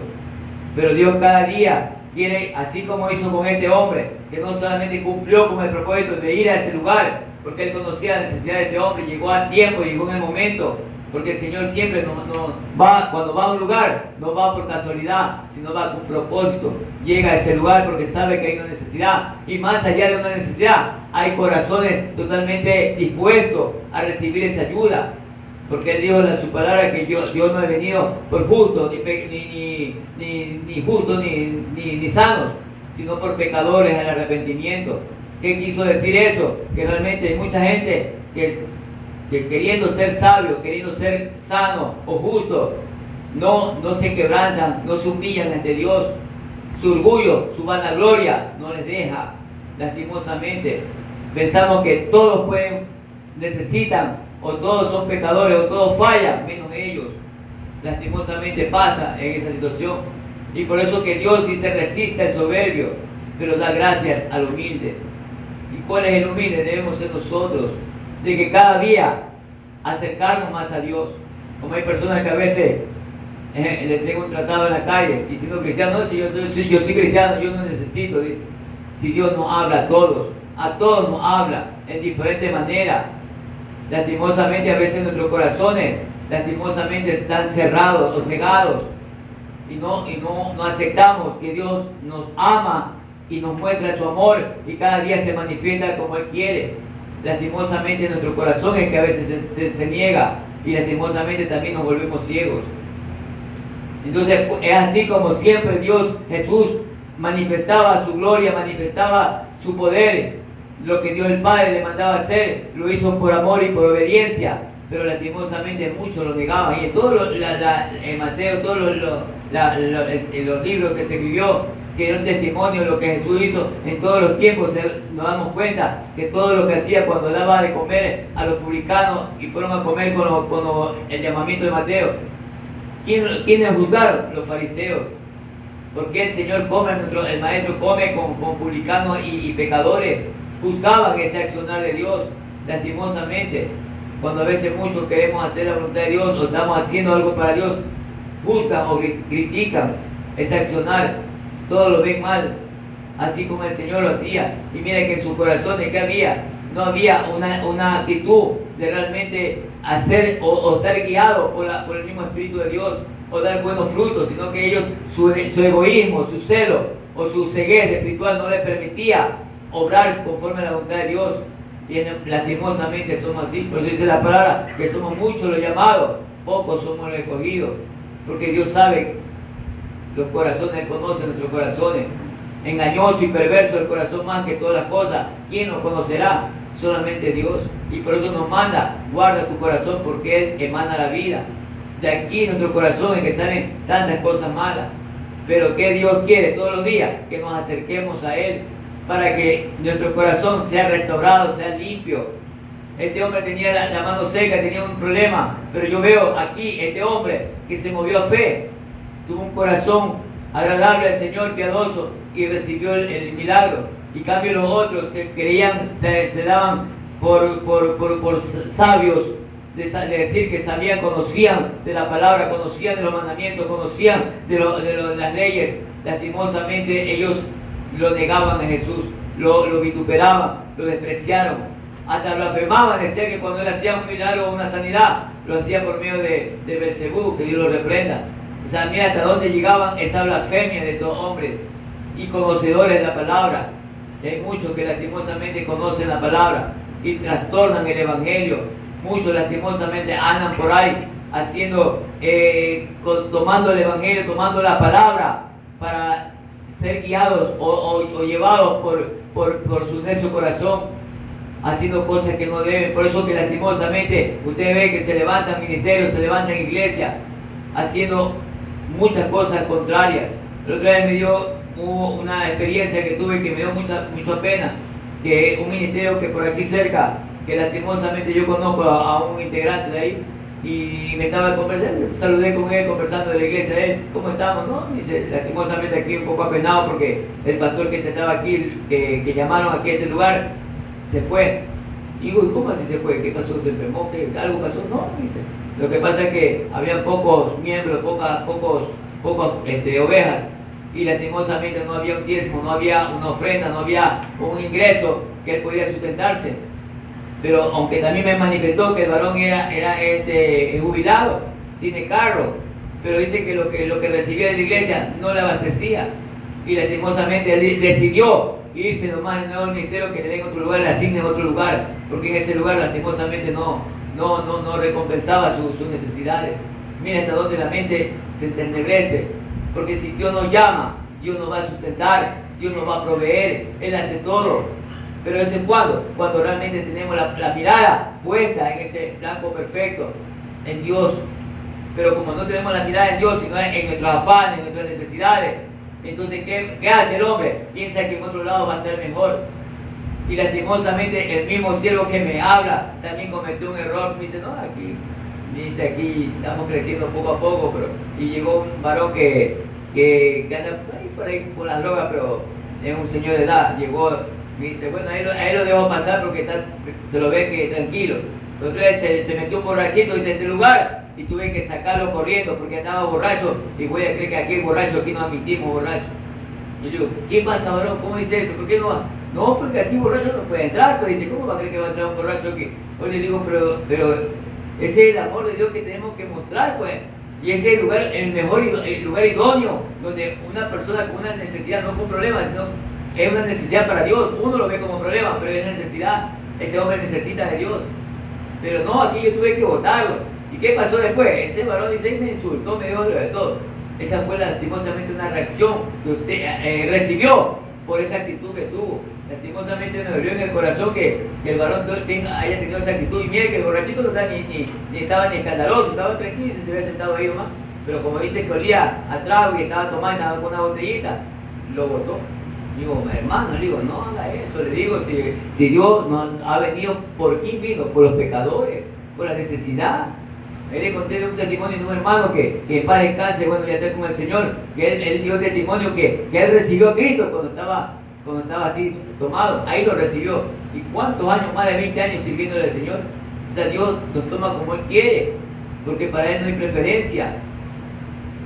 Pero Dios cada día quiere, así como hizo con este hombre, que no solamente cumplió con el propósito de ir a ese lugar, porque Él conocía la necesidad de este hombre, llegó a tiempo, llegó en el momento. Porque el Señor siempre cuando va a un lugar, no va por casualidad, sino va con propósito. Llega a ese lugar porque sabe que hay una necesidad. Y más allá de una necesidad, hay corazones totalmente dispuestos a recibir esa ayuda. Porque Él dijo en su palabra que Dios no ha venido por justos, ni justos, ni sanos, sino por pecadores al arrepentimiento. ¿Qué quiso decir eso? Que realmente hay mucha gente que queriendo ser sabio, queriendo ser sano o justo, no se quebrantan, no se humillan ante Dios. Su orgullo, su vanagloria no les deja, lastimosamente. Pensamos que todos necesitan, o todos son pecadores, o todos fallan, menos ellos. Lastimosamente pasa en esa situación. Y por eso que Dios dice: resiste al soberbio, pero da gracias al humilde. ¿Y cuál es el humilde? Debemos ser nosotros, de que cada día acercarnos más a Dios. Como hay personas que a veces le traigo un tratado en la calle, y siendo cristiano, no, si yo soy cristiano, yo no necesito, dice. Si Dios nos habla a todos nos habla en diferente manera. Lastimosamente a veces nuestros corazones lastimosamente están cerrados o cegados, y no aceptamos que Dios nos ama y nos muestra su amor, y cada día se manifiesta como Él quiere. Lastimosamente nuestro corazón es que a veces se niega, y lastimosamente también nos volvemos ciegos. Entonces es así como siempre Jesús manifestaba su gloria, manifestaba su poder. Lo que Dios el Padre le mandaba hacer, lo hizo por amor y por obediencia, pero lastimosamente muchos lo negaban. Y en todos en Mateo, todos los libros que se escribió, que era un testimonio de lo que Jesús hizo en todos los tiempos, nos damos cuenta que todo lo que hacía cuando daba de comer a los publicanos y fueron a comer con el llamamiento de Mateo, ¿quiénes juzgaron? Los fariseos. ¿Por qué el Señor come, el Maestro come con publicanos y pecadores? Buscaban ese accionar de Dios, lastimosamente. Cuando a veces muchos queremos hacer la voluntad de Dios o estamos haciendo algo para Dios, buscan o critican ese accionar, todo lo ven mal, así como el Señor lo hacía. Y mira que en sus corazones, ¿qué había? No había una actitud de realmente hacer o estar guiado por el mismo Espíritu de Dios o dar buenos frutos, sino que ellos, su egoísmo, su celo o su ceguez espiritual no les permitía obrar conforme a la voluntad de Dios. Y lastimosamente somos así. Por eso dice la palabra que somos muchos los llamados, pocos somos los escogidos, porque Dios sabe los corazones, Él conoce nuestros corazones. Engañoso y perverso el corazón más que todas las cosas, ¿quién nos conocerá? Solamente Dios. Y por eso nos manda, guarda tu corazón, porque Él emana la vida. De aquí nuestro corazón es que salen tantas cosas malas. Pero que Dios quiere todos los días que nos acerquemos a Él para que nuestro corazón sea restaurado, sea limpio. Este hombre tenía la mano seca, tenía un problema, pero yo veo aquí este hombre que se movió a fe, tuvo un corazón agradable al Señor, piadoso, y recibió el milagro. Y cambio los otros que creían, se daban por sabios, de decir que sabían, conocían de la palabra, conocían de los mandamientos, conocían de las leyes. Lastimosamente ellos lo negaban a Jesús, lo vituperaban, lo despreciaron, hasta blasfemaban, decían que cuando él hacía un milagro o una sanidad, lo hacía por medio de Belcebú, que Dios lo reprenda. O sea, mira hasta dónde llegaban esa blasfemia de estos hombres y conocedores de la palabra. Y hay muchos que lastimosamente conocen la palabra y trastornan el evangelio. Muchos lastimosamente andan por ahí haciendo, tomando el evangelio, tomando la palabra para ser guiados o llevados por su necio corazón, haciendo cosas que no deben. Por eso que lastimosamente usted ve que se levantan ministerios, se levantan iglesias, haciendo muchas cosas contrarias. La otra vez me dio una experiencia que tuve que me dio mucha pena, que un ministerio que por aquí cerca, que lastimosamente yo conozco a un integrante de ahí, y me estaba conversando, saludé con él, conversando de la iglesia de él, ¿cómo estamos? No, dice, lastimosamente aquí un poco apenado porque el pastor que estaba aquí, que llamaron aquí a este lugar, se fue. Digo, ¿y cómo así se fue? ¿Qué pasó? ¿Se enfermó? ¿Qué? ¿Algo pasó? No, dice. Lo que pasa es que había pocos miembros, pocas ovejas, y lastimosamente no había un diezmo, no había una ofrenda, no había un ingreso que él podía sustentarse. Pero aunque también me manifestó que el varón era jubilado, tiene carro, pero dice que lo que recibía de la iglesia no le abastecía, y lastimosamente él decidió irse nomás de nuevo al ministerio, que le den otro lugar, le asignen otro lugar, porque en ese lugar lastimosamente no recompensaba sus necesidades. Mira hasta dónde la mente se entenebrece, porque si Dios nos llama, Dios nos va a sustentar, Dios nos va a proveer, Él hace todo. Pero eso es cuando realmente tenemos la mirada puesta en ese blanco perfecto, en Dios. Pero como no tenemos la mirada en Dios, sino en nuestros afanes, en nuestras necesidades, entonces ¿qué hace el hombre? Piensa que en otro lado va a estar mejor. Y lastimosamente el mismo siervo que me habla también cometió un error. Me dice, no, aquí estamos creciendo poco a poco, y llegó un varón que anda por ahí por las drogas, pero es un señor de edad. Llegó, me dice, bueno, a él lo dejo pasar porque se lo ve que tranquilo. Entonces se metió un borrachito, dice, este lugar, y tuve que sacarlo corriendo porque andaba borracho, y voy a creer que aquí es borracho, aquí no admitimos borracho. Y yo digo, ¿qué pasa, varón? ¿Cómo dice eso? ¿Por qué no va? No, porque aquí borracho no puede entrar. Pero dice, ¿cómo va a creer que va a entrar un borracho aquí? Yo le digo, pero ese es el amor de Dios que tenemos que mostrar, pues. Y ese es el lugar idóneo, donde una persona con una necesidad, no fue un problema, sino es una necesidad para Dios. Uno lo ve como problema, pero es necesidad. Ese hombre necesita de Dios. Pero no, aquí yo tuve que votarlo. ¿Y qué pasó después? Ese varón dice, me insultó, me dijo lo de todo. Esa fue lastimosamente una reacción que usted recibió por esa actitud que tuvo. Lastimosamente me dolió en el corazón que el varón haya tenido esa actitud. Y mire que el borrachito no estaba ni estaba ni escandaloso, estaba tranquilo y se había sentado ahí nomás. Pero como dice que olía a trago y estaba tomando, estaba con una botellita, lo botó. Digo, hermano, le digo, no haga eso. Le digo, si Dios no ha venido, ¿por quién vino? Por los pecadores, por la necesidad. Él le conté de un testimonio de un hermano que en paz descanse, bueno, ya está con el Señor, que él dio testimonio que él recibió a Cristo cuando estaba así tomado, ahí lo recibió. ¿Y cuántos años, más de 20 años sirviéndole al Señor? O sea, Dios nos toma como Él quiere, porque para Él no hay preferencia.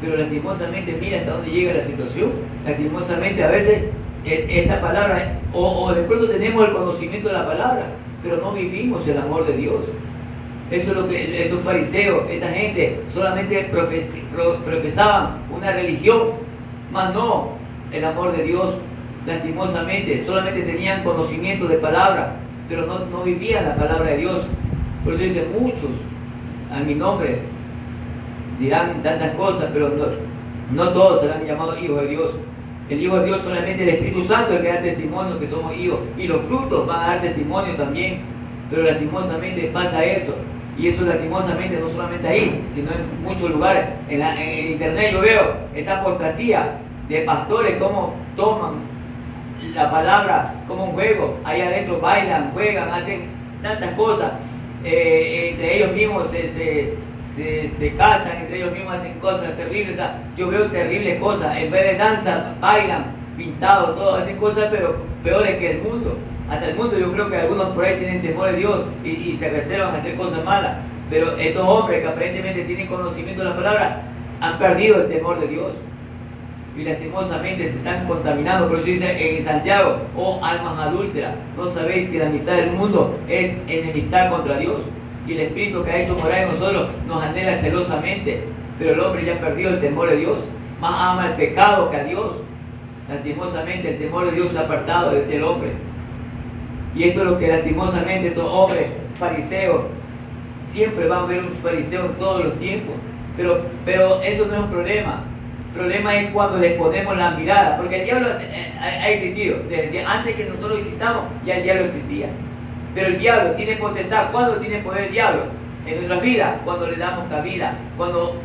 Pero lastimosamente, mira hasta dónde llega la situación. Lastimosamente, a veces esta palabra, o de pronto tenemos el conocimiento de la palabra, pero no vivimos el amor de Dios. Eso es lo que estos fariseos, esta gente, solamente profesaban una religión, mas no el amor de Dios. Lastimosamente, solamente tenían conocimiento de palabra, pero no vivían la palabra de Dios. Por eso dice, muchos a mi nombre dirán tantas cosas, pero no todos serán llamados hijos de Dios. El Hijo de Dios solamente el Espíritu Santo el que da testimonio que somos hijos, y los frutos van a dar testimonio también, pero lastimosamente pasa eso. Y eso lastimosamente no solamente ahí, sino en muchos lugares. En internet yo veo esa apostasía de pastores como toman la palabra como un juego. Ahí adentro bailan, juegan, hacen tantas cosas. Entre ellos mismos se casan, entre ellos mismos hacen cosas terribles. O sea, yo veo terribles cosas. En vez de danza, bailan, pintados, todo, hacen cosas pero peores que el mundo. Hasta el mundo yo creo que algunos por ahí tienen temor de Dios y se reservan a hacer cosas malas. Pero estos hombres que aparentemente tienen conocimiento de la palabra han perdido el temor de Dios. Y lastimosamente se están contaminando. Por eso dice en Santiago, oh almas adúlteras, ¿no sabéis que la mitad del mundo es enemistad contra Dios? Y el Espíritu que ha hecho morar en nosotros nos anhela celosamente. Pero el hombre ya ha perdido el temor de Dios. Más ama el pecado que a Dios. Lastimosamente el temor de Dios se ha apartado del hombre. Y esto es lo que lastimosamente estos hombres fariseos, siempre van a ver un fariseo en todos los tiempos, pero eso no es un problema. El problema es cuando les ponemos la mirada, porque el diablo ha existido, desde antes que nosotros existamos ya el diablo existía. Pero el diablo tiene potestad. ¿Cuándo tiene poder el diablo? En nuestras vidas, cuando le damos cabida, cuando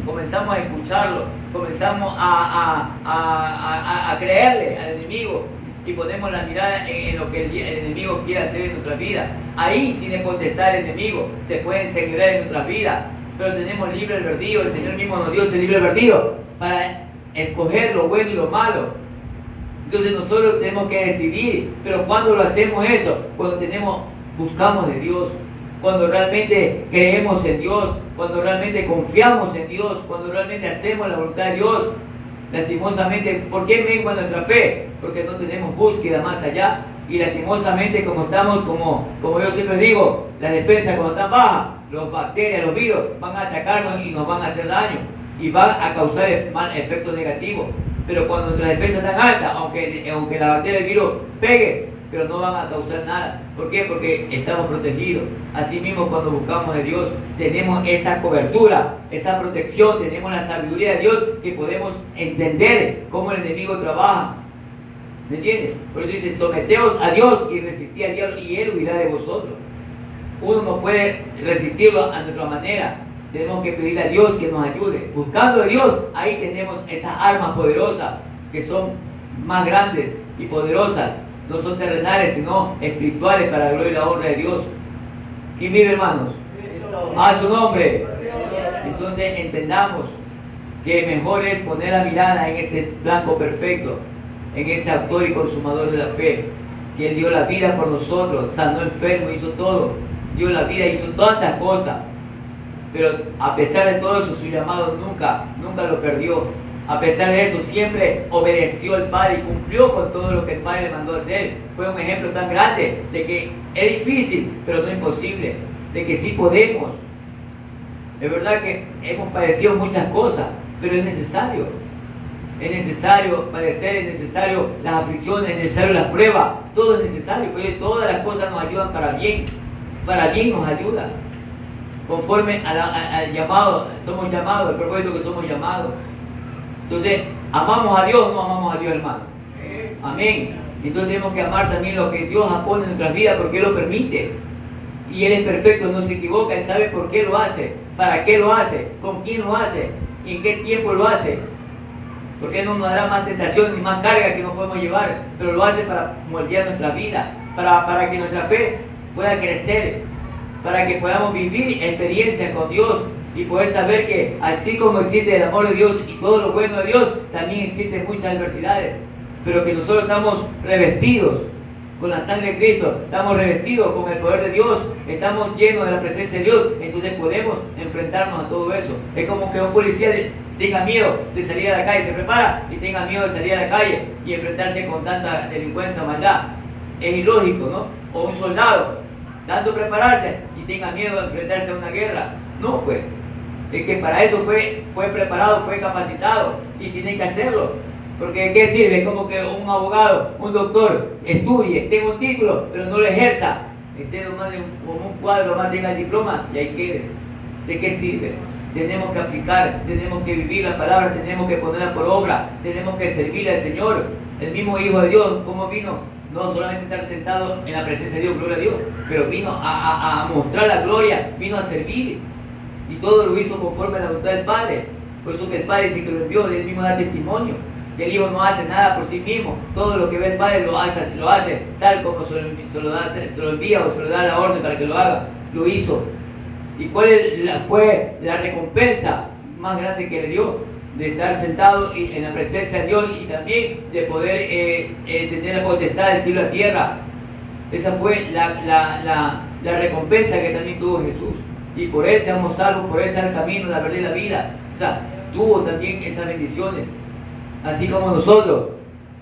comenzamos a escucharlo, comenzamos a creerle al enemigo, y ponemos la mirada en lo que el enemigo quiere hacer en nuestra vida. Ahí tiene potestad el enemigo, se puede enseñorear en nuestras vidas, pero tenemos libre albedrío. El Señor mismo nos dio ese libre albedrío para escoger lo bueno y lo malo. Entonces nosotros tenemos que decidir, pero ¿cuándo lo hacemos eso? Cuando buscamos de Dios, cuando realmente creemos en Dios, cuando realmente confiamos en Dios, cuando realmente hacemos la voluntad de Dios. Lastimosamente, ¿por qué mengua nuestra fe? Porque no tenemos búsqueda más allá. Y lastimosamente, como estamos, como yo siempre digo, las defensas cuando están bajas, las bacterias, los virus van a atacarnos y nos van a hacer daño y van a causar efectos negativos. Pero cuando nuestras defensas están altas, aunque la bacteria del virus pegue, pero no van a causar nada. ¿Por qué? Porque estamos protegidos. Asimismo, cuando buscamos de Dios, tenemos esa cobertura, esa protección, tenemos la sabiduría de Dios, que podemos entender cómo el enemigo trabaja. ¿Me entiendes? Por eso dice, someteos a Dios y resistid al diablo y Él huirá de vosotros. Uno no puede resistirlo a nuestra manera. Tenemos que pedirle a Dios que nos ayude. Buscando a Dios, ahí tenemos esas armas poderosas, que son más grandes y poderosas. No son terrenales, sino espirituales, para la gloria y la honra de Dios. ¿Quién vive, hermanos? A su nombre. Entonces entendamos que mejor es poner la mirada en ese blanco perfecto, en ese autor y consumador de la fe, que Él dio la vida por nosotros, sanó enfermo, hizo todo, dio la vida, hizo tantas cosas. Pero a pesar de todo eso, su llamado nunca lo perdió. A pesar de eso, siempre obedeció al Padre y cumplió con todo lo que el Padre le mandó a hacer. Fue un ejemplo tan grande de que es difícil, pero no imposible, de que sí podemos. Es verdad que hemos padecido muchas cosas, pero es necesario. Es necesario padecer, es necesario las aflicciones, es necesario las pruebas, todo es necesario, porque todas las cosas nos ayudan para bien nos ayuda. Conforme al llamado, somos llamados, al propósito que somos llamados. Entonces, ¿amamos a Dios o no amamos a Dios, hermano? Amén. Entonces tenemos que amar también lo que Dios pone en nuestras vidas, porque Él lo permite. Y Él es perfecto, no se equivoca, Él sabe por qué lo hace, para qué lo hace, con quién lo hace y en qué tiempo lo hace. Porque Él no nos dará más tentación ni más carga que no podemos llevar, pero lo hace para moldear nuestra vida, para que nuestra fe pueda crecer, para que podamos vivir experiencias con Dios y poder saber que así como existe el amor de Dios y todo lo bueno de Dios, también existen muchas adversidades, pero que nosotros estamos revestidos con la sangre de Cristo, estamos revestidos con el poder de Dios, estamos llenos de la presencia de Dios, entonces podemos enfrentarnos a todo eso. Es como que un policía tenga miedo de salir a la calle, se prepara y tenga miedo de salir a la calle y enfrentarse con tanta delincuencia o maldad. Es ilógico, ¿no? O un soldado, tanto prepararse y tenga miedo de enfrentarse a una guerra. No, pues, es que para eso fue preparado, fue capacitado y tiene que hacerlo. Porque ¿qué sirve? Es como que un abogado, un doctor, estudie, tenga un título, pero no lo ejerza. Esté nomás como un cuadro, más tenga el diploma y ahí quede. ¿De qué sirve? Tenemos que aplicar, tenemos que vivir la palabra, tenemos que ponerla por obra, tenemos que servir al Señor. El mismo Hijo de Dios, ¿cómo vino? No solamente estar sentado en la presencia de Dios, gloria a Dios, pero vino a mostrar la gloria, vino a servir. Y todo lo hizo conforme a la voluntad del Padre. Por eso que el Padre dice que lo envió, y él mismo da testimonio. Que el Hijo no hace nada por sí mismo, todo lo que ve el Padre lo hace tal como se lo envía o se lo da la orden para que lo haga, lo hizo. ¿Y cuál fue la recompensa más grande que le dio? De estar sentado en la presencia de Dios y también de poder tener la potestad del cielo y la tierra. Esa fue la recompensa que también tuvo Jesús. Y por él seamos salvos, por él sea el camino, la verdad y la vida. O sea, tuvo también esas bendiciones. Así como nosotros,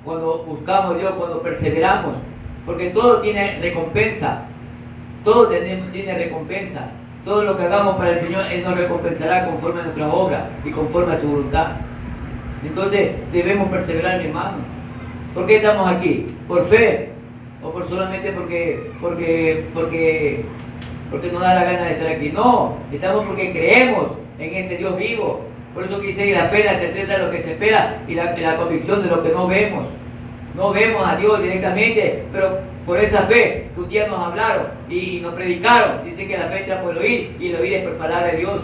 cuando buscamos a Dios, cuando perseveramos, porque todo tiene recompensa, todo tiene recompensa, todo lo que hagamos para el Señor, Él nos recompensará conforme a nuestras obras y conforme a su voluntad. Entonces debemos perseverar, mi hermano. ¿Por qué estamos aquí? ¿Por fe? ¿O por solamente porque nos da la gana de estar aquí? No, estamos porque creemos en ese Dios vivo. Por eso quise que la fe, la certeza de lo que se espera y la convicción de lo que no vemos. No vemos a Dios directamente, pero por esa fe que un día nos hablaron y nos predicaron. Dice que la fe entra por el oír y el oír es por palabra de Dios.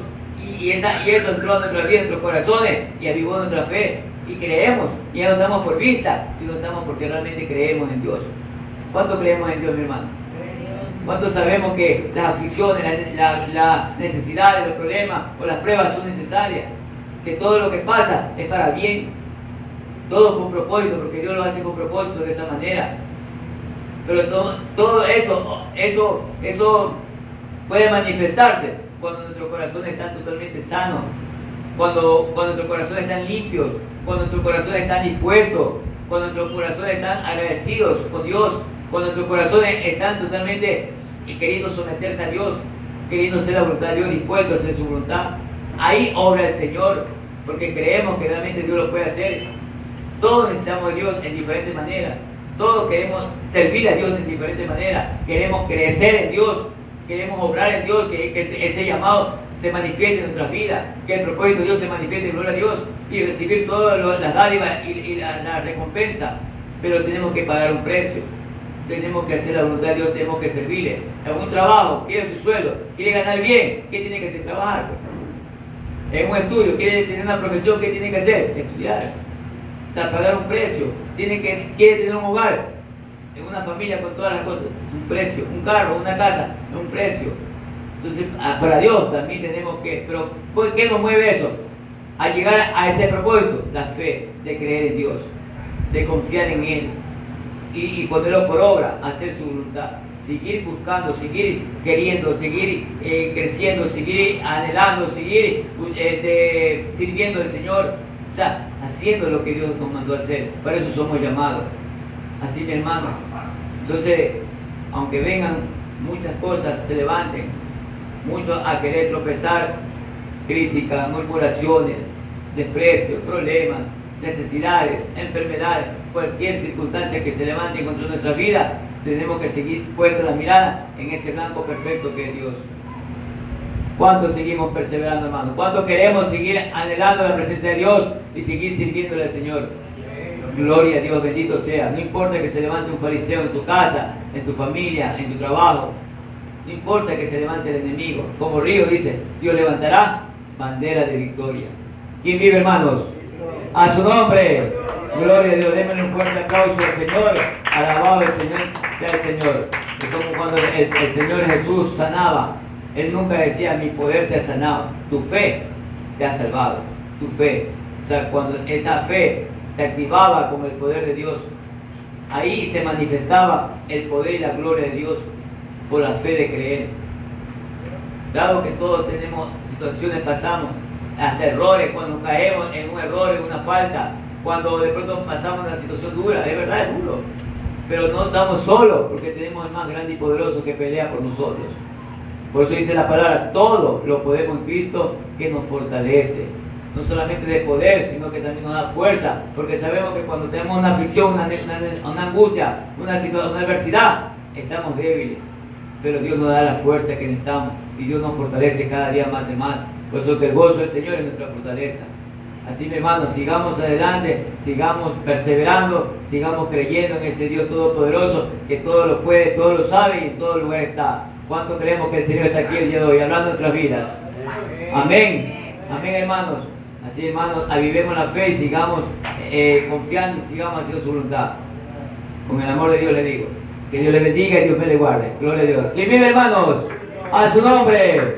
Y eso entró a nuestra vida, en nuestros corazones y avivó nuestra fe. Y creemos, y ya no estamos por vista, sino estamos porque realmente creemos en Dios. ¿Cuánto creemos en Dios, mi hermano? ¿Cuánto sabemos que las aflicciones, las necesidades, los problemas o las pruebas son necesarias? Que todo lo que pasa es para bien, todo con propósito, porque Dios lo hace con propósito de esa manera. Pero todo eso puede manifestarse cuando nuestros corazones están totalmente sanos, cuando nuestros corazones están limpios, cuando nuestros corazones están dispuestos, cuando nuestros corazones están agradecidos con Dios, cuando nuestros corazones están totalmente queriendo someterse a Dios, queriendo hacer la voluntad de Dios, dispuestos a hacer su voluntad. Ahí obra el Señor, porque creemos que realmente Dios lo puede hacer. Todos necesitamos a Dios en diferentes maneras. Todos queremos servir a Dios en diferentes maneras. Queremos crecer en Dios, queremos obrar en Dios, que ese llamado se manifieste en nuestras vidas, que el propósito de Dios se manifieste en gloria a Dios y recibir todas las dádivas y la recompensa. Pero tenemos que pagar un precio. Tenemos que hacer la voluntad de Dios, tenemos que servirle. En un trabajo, quiere su sueldo, quiere ganar bien, ¿qué tiene que hacer? Trabajar. En un estudio, quiere tener una profesión, ¿qué tiene que hacer? Estudiar. O sea, pagar un precio. Quiere tener un hogar, en una familia con todas las cosas, un precio. Un carro, una casa, un precio. Entonces, para Dios también tenemos que... Pero, ¿qué nos mueve eso? A llegar a ese propósito, la fe, de creer en Dios, de confiar en Él y ponerlo por obra, hacer su voluntad. Seguir buscando, seguir queriendo, seguir creciendo, seguir anhelando, seguir sirviendo al Señor. O sea, haciendo lo que Dios nos mandó a hacer. Para eso somos llamados. Así, mi hermano. Entonces, aunque vengan muchas cosas, se levanten, muchos a querer tropezar, críticas, murmuraciones, desprecios, problemas, necesidades, enfermedades, cualquier circunstancia que se levante contra nuestra vida, tenemos que seguir puesta la mirada en ese blanco perfecto que es Dios. ¿Cuánto seguimos perseverando, hermano? ¿Cuánto queremos seguir anhelando la presencia de Dios y seguir sirviéndole al Señor? Gloria a Dios, bendito sea. No importa que se levante un fariseo en tu casa, en tu familia, en tu trabajo. No importa que se levante el enemigo. Como Río dice, Dios levantará bandera de victoria. ¿Quién vive, hermanos? A su nombre. Gloria a Dios. Démosle un fuerte aplauso al Señor. Alabado el Señor sea el Señor. Es como cuando el Señor Jesús sanaba Él nunca decía, mi poder te ha sanado. Tu fe te ha salvado. Tu fe. O sea, cuando esa fe se activaba con el poder de Dios, ahí se manifestaba el poder y la gloria de Dios por la fe de creer. Dado que todos tenemos situaciones, pasamos hasta errores, cuando caemos en un error, en una falta, cuando de pronto pasamos una situación dura, es verdad, es duro, pero no estamos solos, porque tenemos el más grande y poderoso que pelea por nosotros. Por eso dice la palabra, todo lo podemos en Cristo que nos fortalece, no solamente de poder, sino que también nos da fuerza, porque sabemos que cuando tenemos una aflicción, una angustia, una situación, una adversidad, estamos débiles, pero Dios nos da la fuerza que necesitamos y Dios nos fortalece cada día más y más. Por eso que el gozo del Señor es nuestra fortaleza. Así, mi hermano, sigamos adelante, sigamos perseverando, sigamos creyendo en ese Dios todopoderoso que todo lo puede, todo lo sabe y en todo lugar está. ¿Cuánto creemos que el Señor está aquí el día de hoy, hablando de nuestras vidas? Amén. Amén, hermanos. Así, hermanos, avivemos la fe y sigamos confiando y sigamos haciendo su voluntad. Con el amor de Dios le digo. Que Dios le bendiga y Dios me le guarde. Gloria a Dios. ¿Quién vive, hermanos? A su nombre.